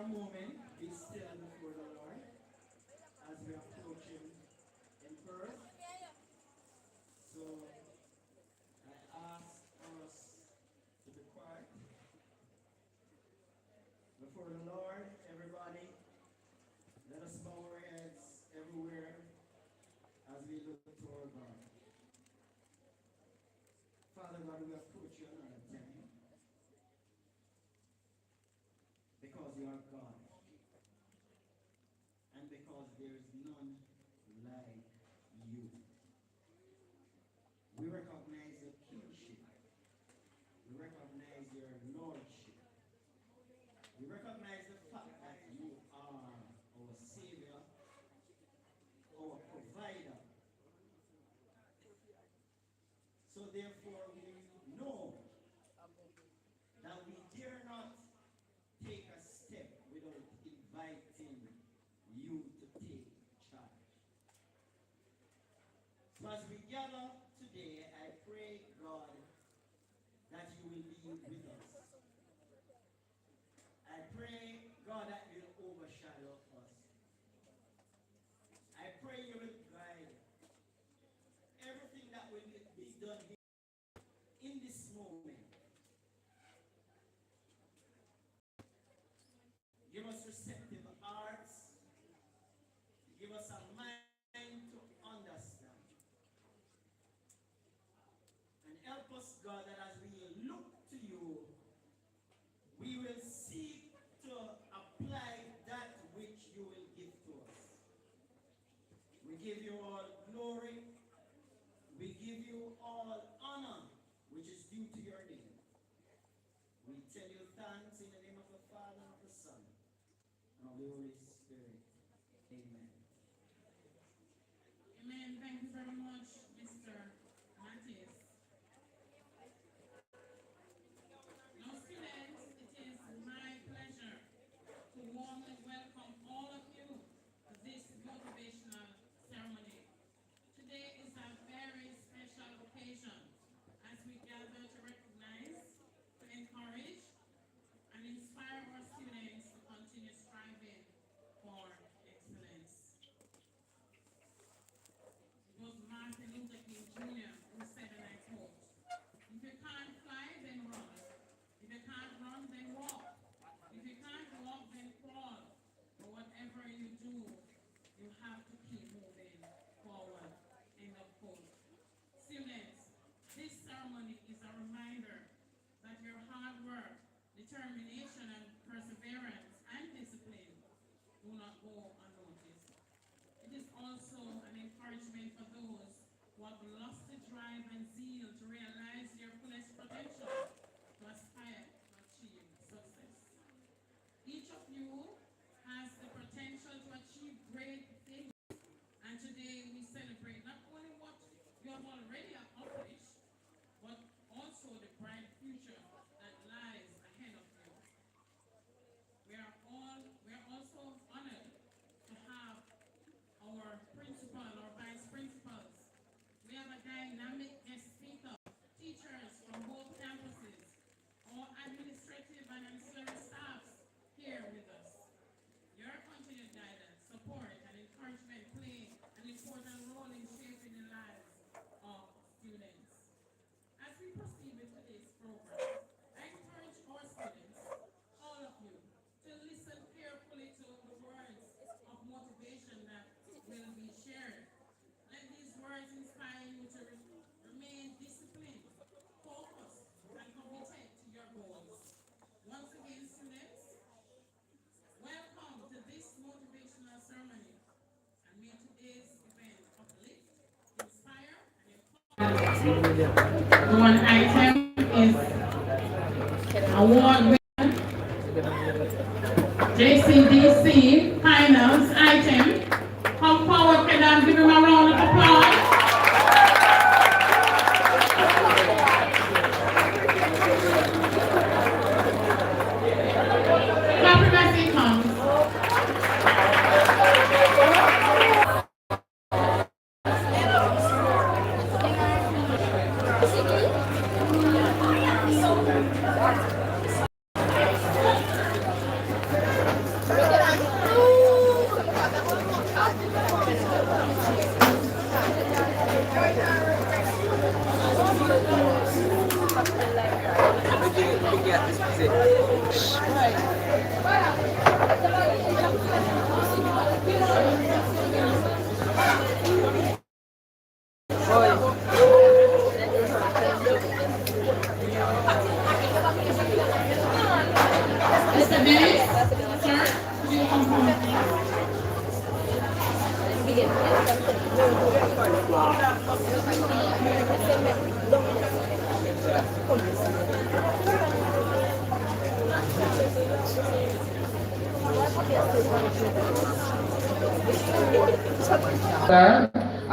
a moment, be still before the Lord as we approach Him in birth. So I ask us to be quiet before the Lord, everybody. Let us bow our heads everywhere as we look to our God. Father God, we approach you another time because you are God and because there is none like you. We recognize your kingship. We recognize your lordship. We recognize the fact that you are our Savior, our provider. So therefore we know that we dare not take a step without inviting you to take charge. So as we gather today, I pray, God, that you will be with us. I pray, God, that you will overshadow us. I pray you will guide everything that will be done here in this moment. Give us receptive hearts. Give us a mind to understand. And help us, God, that as we look to you, we will seek to apply that which you will give to us. We give you all glory. We give you all honor, which is due to your name. We tell you thanks in the name of the Father, and of the Son, and of the Holy Spirit. Amen. Amen. Thank you very much, Mr. Matthias. Now, students, it is my pleasure to warmly welcome all of you to this motivational ceremony. Today is a very special occasion as we gather to recognize, to encourage, and inspire our students to continue striving for excellence. It was Martin Luther King Jr. who said, and I quote, "If you can't fly, then run. If you can't run, then walk. If you can't walk, then crawl. But whatever you do, you have to keep moving forward." End of quote. Students, this ceremony is a reminder that your hard work, determination, and perseverance and discipline do not go unnoticed. It is also an encouragement for those who have lost the drive and zeal to realize their fullest potential, to aspire to achieve success. Each of you has the potential to achieve great things, and today we celebrate not only what you have already accomplished, but also the bright future that lies ahead of you. We are also honored to have our principal or vice principals. We have a dynamic guest speaker, teachers from both campuses, all administrative and ancillary staffs here with us. Your continued guidance, support, and encouragement play an important role in shaping the lives of students. As we proceed with today's program, I encourage our students, all of you, to listen carefully to the words of motivation that will be shared. Let these words inspire you to remain disciplined, focused, and committed to your goals. Once again, students, welcome to this motivational ceremony. And may today's event uplift, inspire, and empower. One item is award winner, JCDC finals item. Come forward, can give him a round of applause. Happy comes.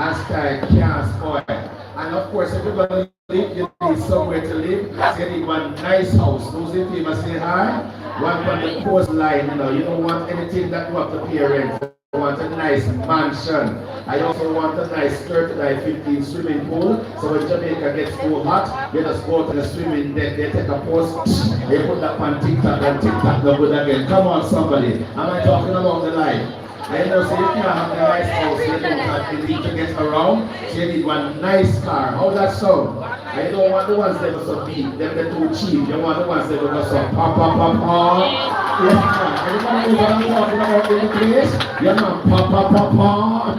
And style can't spoil. And of course, if you're going to live, you need somewhere to live. So you need one nice house. Those in favor say hi. One from the coastline, you don't want anything that you have to pay rent. You want a nice mansion. I also want a nice 30-by-15 swimming pool. So when Jamaica gets too hot, you just go to the swimming deck, they take a post, they put that on TikTok, and TikTok no good again. Come on, somebody. Am I talking about the life? I know, so you can't have a nice house, you don't have to need to get around, so you need one nice car. How that sound? I don't want the ones that are so big, they're too cheap. You want the ones that are so pop, pop, pop, pop. Yeah, everybody knows what I'm talking about in the place? You know, pop, pop, pop, pop.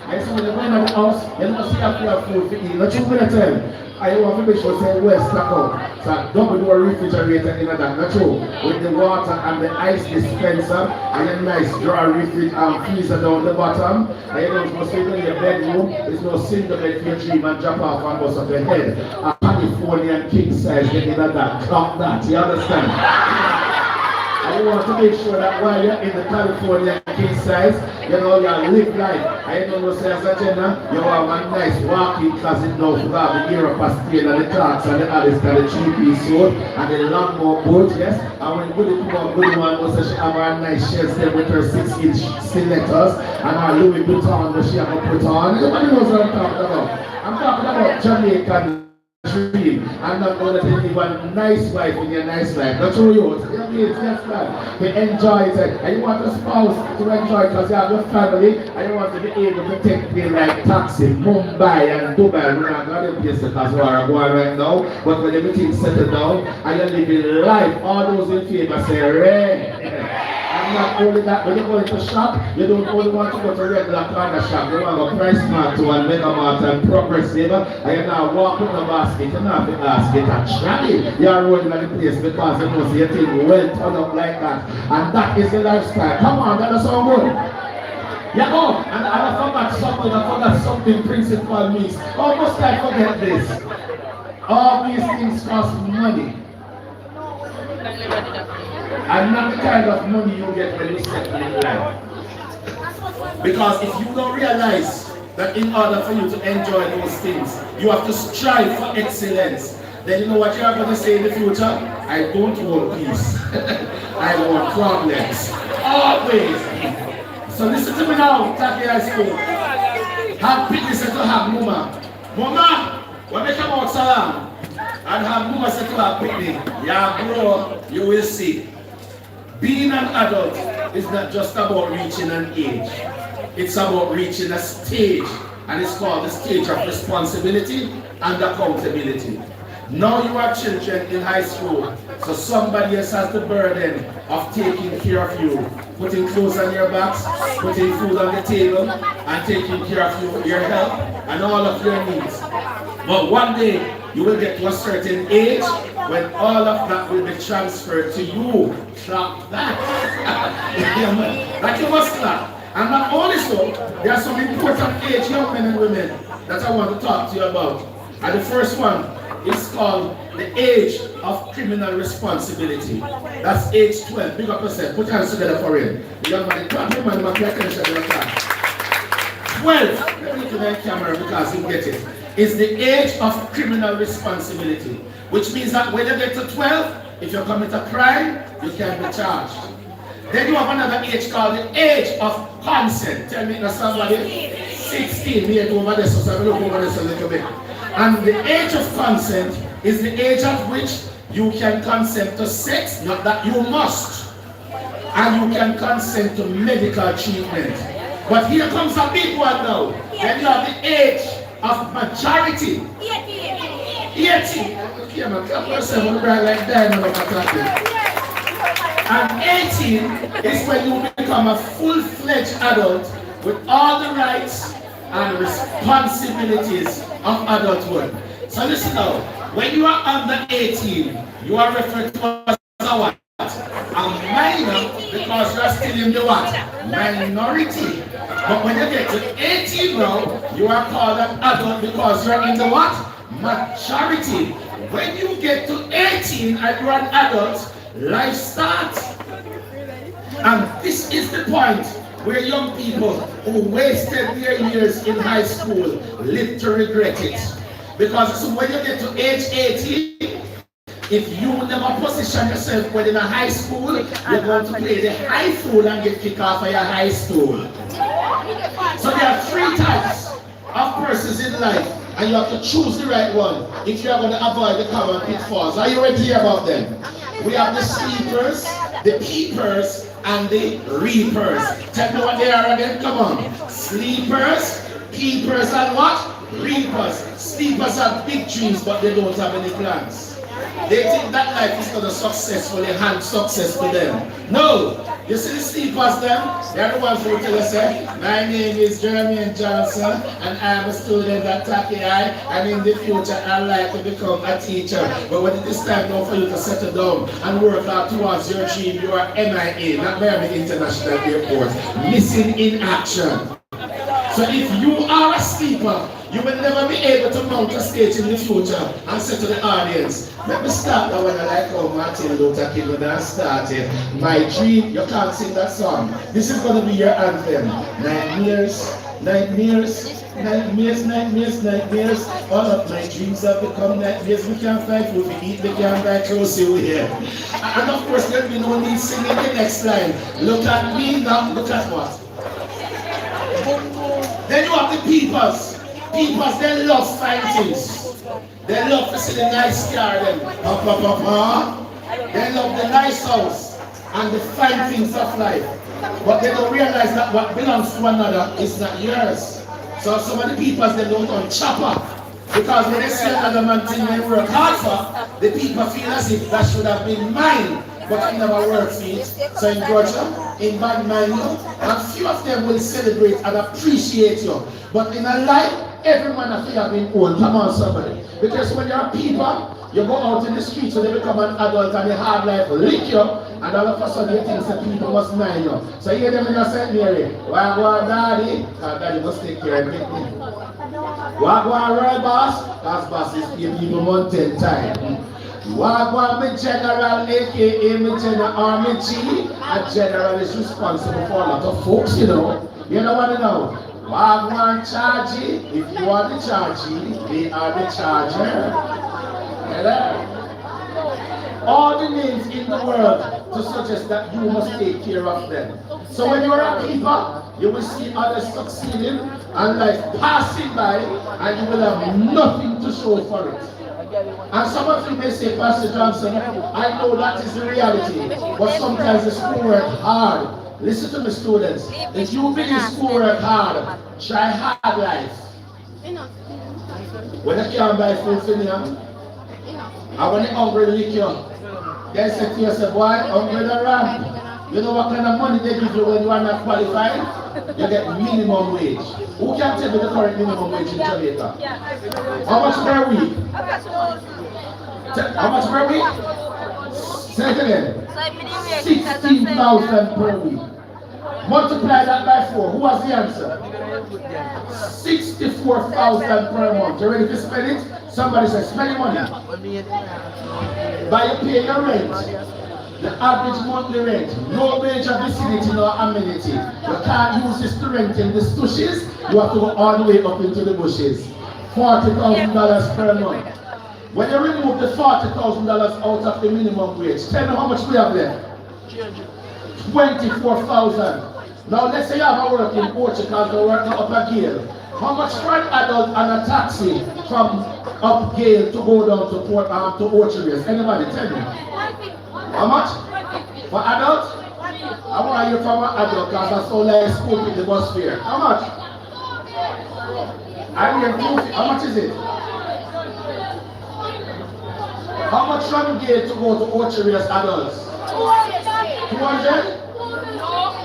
I saw when you go in the house, you don't see a few food to eat. Not you gonna tell. I want to make sure say well stack out. So double door refrigerator in that, not true. With the water and the ice dispenser and a nice drawer refrigerator and freezer down the bottom. And you don't go sit in your bedroom, there's no single bed for your dream and drop off and bust up your head. A Californian king size getting at that, clock that, you understand? I want to make sure that while you're in the California king size, you live life. I don't know, say as a gender, you have a nice walk-in closet now to have the Europe steel and the tarts and the Alice and the 3-piece suit and the lawnmower boat, yes? And when good one was she have a nice shells there with her 6-inch stilettos and her Louis Vuitton that she have to put on. Everybody knows what I'm talking about. I'm talking about Jamaican dream. I'm not going to tell you one nice wife in your nice life. Not true, you. It's just that. To enjoy it. And you want a spouse to enjoy it because you have your family and you want to be able to take things like taxi, Mumbai and Dubai. We're not going to place because we are going right now. But when everything's settled down and you're living life, all those in favor say, "Ray." And not only that, when you go into shop, you don't only want to go to regular corner shop. You want to go Price Mart to and Mega Mart and Progressive, and you now walk with the basket, you not have to ask it a trolley. You are rolling at the place because you know your thing well turned up like that. And that is the lifestyle. Come on, that doesn't sound good. Yeah, and I forgot something principal means. Oh, must I forget this? All these things cost money. And not the kind of money you get when you settle in life. Because if you don't realize that in order for you to enjoy those things, you have to strive for excellence, then you know what you are going to say in the future? I don't want peace. I want problems. Always. So listen to me now, Taki High School. Have pity said to have Mama. Mama, when they come out salam, and have Mama said to have pity, yeah bro, you will see. Being an adult is not just about reaching an age. It's about reaching a stage, and it's called the stage of responsibility and accountability. Now you are children in high school, so somebody else has the burden of taking care of you, putting clothes on your backs, putting food on the table, and taking care of you, your health and all of your needs. But one day, you will get to a certain age when all of that will be transferred to you. Clap that. Like you must clap. And not only so, there are some important age, young men and women, that I want to talk to you about. And the first one is called the age of criminal responsibility. That's age 12. Big up yourself. Put your hands together for him. The young man, clap him and pay attention to the class. 12. Let me look at the camera because you get it. Is the age of criminal responsibility, which means that when you get to 12, if you commit a crime, you can be charged. Then you have another age called the age of consent. Tell me somebody. 16. Me over there, so I look over this a little bit. And the age of consent is the age at which you can consent to sex, not that you must. And you can consent to medical treatment. But here comes a big one now. Then you have the age of majority. 18. Okay, man, clap yourself on the right like that. And 18 is when you become a full-fledged adult with all the rights and responsibilities of adulthood. So listen now, when you are under 18, you are referred to as a what? A minor, because because you are still in the what? Minority. But when you get to 18 now, you are called an adult because you are in the what? Majority. When you get to 18 and you are an adult, life starts. And this is the point where young people who wasted their years in high school live to regret it. Because so when you get to age 18, if you never position yourself within a high school, you're going to play the high school and get kicked off of your high school. So there are three types of persons in life, and you have to choose the right one if you are going to avoid the common pitfalls. Are you ready to hear about them? We have the sleepers, the peepers, and the reapers. Tell me what they are again. Come on. Sleepers, peepers, and what? Reapers. Sleepers have big dreams, but they don't have any plans. They think that life is going to successfully hand success to them. No. You see the sleepers them? They're the ones who tell us, my name is Jermaine Johnson and I'm a student at Taki High, and in the future I'd like to become a teacher. But when it is time now for you to settle down and work out towards your dream, you are MIA, not Miami International Airport, missing in action. So if you are a sleeper, you will never be able to mount a stage in the future and say to the audience, let me start that when I like how Martin Luther King when I started. My dream, you can't sing that song. This is going to be your anthem. Nightmares, nightmares, nightmares, nightmares, nightmares. All of my dreams have become nightmares. We can't find food, we eat, we can't buy clothes here. And of course, there'll be no need singing the next line. Look at me now, look at what? Then you have the peepers. Peepers, they love fine things. They love to see the nice car, them. They love the nice house and the fine things of life. But they don't realize that what belongs to another is not yours. So some of the peepers, they don't on chopper. Because when they see another man thing they work hard for, the people feel as if that should have been mine. But it never works for it. So in Georgia, in bad mind, and few of them will celebrate and appreciate you. But in a life, everyone has to have been owned. Come on, somebody. Because when you're people, you go out in the streets and they become an adult and the hard life will lick you, and all of a sudden you think that people must mind you. So you hear them in your St.Mary, Wagwan daddy, daddy must take care of me. Wagwan royal boss, because boss is paying people month 10 times. Wagwan me general, aka me general army G, a general is responsible for a lot of folks, you know. You know what I know? Wagwan chargey, if you are the chargey, they are the charger. Hello? All the names in the world to suggest that you must take care of them. So when you are a keeper, you will see others succeeding and life passing by, and you will have nothing to show for it. And some of you may say, Pastor Johnson, I know that is the reality, but sometimes the schoolwork hard. Listen to me, students. If you believe schoolwork hard, try hard life. When you can't buy food for them, and when you're hungry, lick you. Then say to yourself, why? Hungry the ramp. You know what kind of money they give you when you are not qualified? You get minimum wage. Who can tell me the current minimum wage in Jamaica? How much per week? How much per week? Say it again. 16,000 per week. Multiply that by 4. Who has the answer? 64,000 per month. You ready to spend it? Somebody says, spend your money. By you pay your rent. The average monthly rent, no major vicinity, no amenity. You can't use this to rent in the stushes. You have to go all the way up into the bushes. $40,000 per month. When you remove the $40,000 out of the minimum wage, tell me how much we have left. 24,000. Now let's say you have a work in Portugal, you're working up a Gale. How much for an adult and a taxi from up Gale to go down to Port to Orchard? Anybody tell me? How much? For adult? I want you from an adult because I saw like school with the bus fare. How much? I mean, how much is it? How much from Gale to go to Orchard as adults? 200?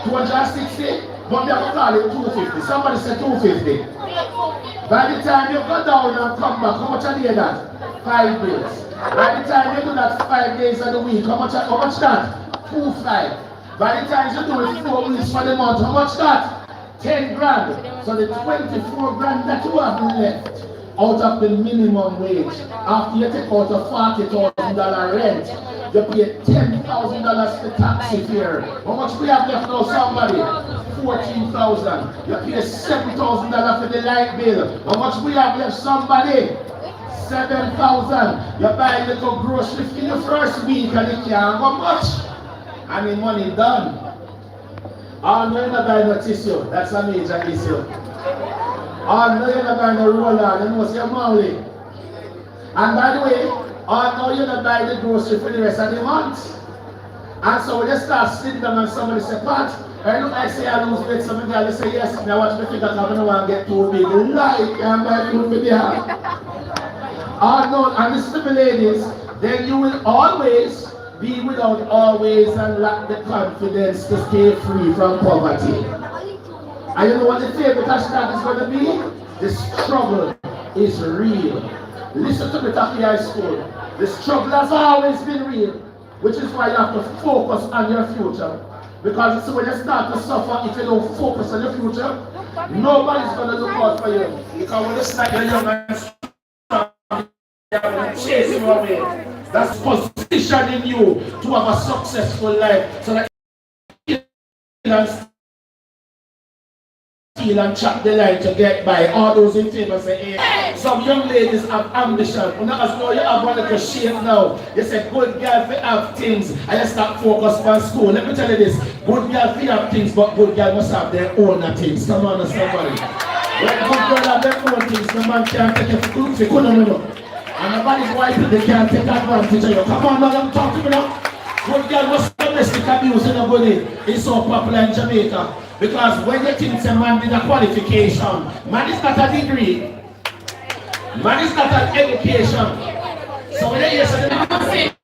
260? But they have to call it 250. Somebody said 250. By the time you go down and come back, how much are you that? 5 days. By the time you do that 5 days of the week, how much that? 2.5. By the time you do it 4 weeks for the month, how much that? 10 grand. So the 24 grand that you have left out of the minimum wage, after you take out a $40,000 rent, you pay $10,000 for taxi fare. How much we have left now, somebody? 14,000. You pay $7,000 for the light bill. How much we have left, somebody? 7,000. You buy a little grocery in the first week and you can't go much. And the money done. Oh no, you're not buying no tissue. That's a major issue. Oh no, you're not buying no roller. You know, you're Molly. And by the way, oh no, you're not buying the grocery for the rest of the month. And so when you start sitting down and somebody say, Pat, I look like say I lose weight. Some girl say, yes, now watch me figure out I don't want to get too big. Like, I'm buying food for the house. Oh no, and listen to me ladies, then you will always be without always and lack the confidence to stay free from poverty. And you know what the favorite hashtag is going to be? The struggle is real. Listen to me, Taffy High School. The struggle has always been real, which is why you have to focus on your future. Because it's when you start to suffer, if you don't focus on your future, nobody's going to look out for you. Because when you start your young and strong, you're going to chase you away. That's positioning you to have a successful life so that you can steal and chop the line to get by. All those in favor say, hey. Some young ladies have ambition. You know you have one little shape now. You say, good girl for have things. And you start focus on school. Let me tell you this. Good girl for have things, but good girl must have their own things. Come on, somebody. When good girl have their own things, the man can't take a food for you. And nobody's wife, they can't take advantage of you. Come on, now, talk to me now. Good girl must domestic abuse in a body. It's so popular in Jamaica. Because when you think a man did a qualification, man is not a degree. Man is not an education. So when you hear something,